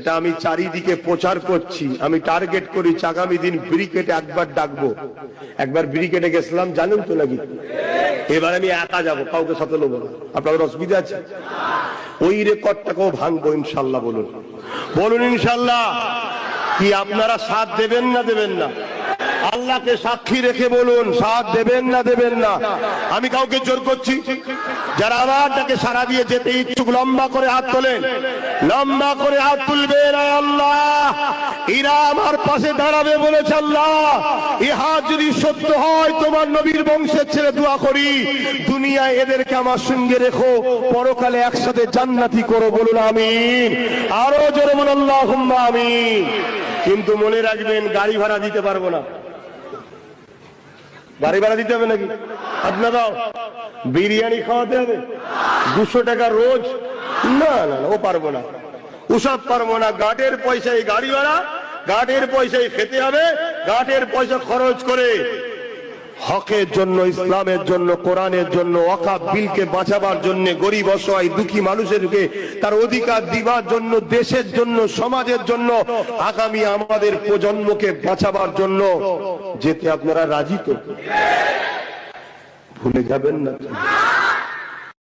এটা আমি চারিদিকে প্রচার করছি। আমি টার্গেট করি আগামী দিন ব্রিকেটে একবার ডাকবো। একবার ব্রিকেটে গেছিলাম জানেন তো নাকি? এবার আমি একা যাবো, কাউকে সাথে নেবো না। আপনাদের অসুবিধা আছে? ওই রেকর্ডটাকেও ভাঙবো ইনশাল্লাহ। বলুন বলুন ইনশাল্লাহ। কি আপনারা সাথ দেবেন না দেবেন না? আল্লাহকে সাক্ষী রেখে বলুন সাথ দেবেন না দেবেন না? আমি কাউকে জোর করছি? যারা আমারটাকে সারা দিয়ে যেতে ইচ্ছুক লম্বা করে হাত তোলেন, লম্বা করে হাত তুলবেন। আল্লাহ, এরা আমার পাশে দাঁড়াবে বলেছে। আল্লাহ, এ হাত যদি সত্য হয় তোমার নবীর বংশের ছেলে, দোয়া করি দুনিয়ায় এদেরকে আমার সঙ্গে রেখো, পরকালে একসাথে জান্নাতি করো। বলুন আমিন। আরো জোরে বলুন আল্লাহুম্মা আমিন। কিন্তু মনে রাখবেন, গাড়ি ভাড়া দিতে পারবো না। বাড়ি ভাড়া দিতে হবে নাকি? আপনারা বিরিয়ানি খাওয়াতে হবে 200 টাকা রোজ? না না না, ও পারবো না, ওসব পারবো না। গার্ডের পয়সায় গাড়ি ভাড়া, গার্ডের পয়সায় খেতে হবে, গার্ডের পয়সা খরচ করে হকের জন্য, ইসলামের জন্য, কোরআনের জন্য, ওয়াকফ বিলকে বাঁচাবার জন্য, গরিব অসহায় দুঃখী মানুষেরকে তার অধিকার দিবার জন্য, দেশের জন্য, সমাজের জন্য, আগামী আমাদের প্রজন্মকে বাঁচাবার জন্য যেতে আপনারা রাজি তো? ভুলে যাবেন না।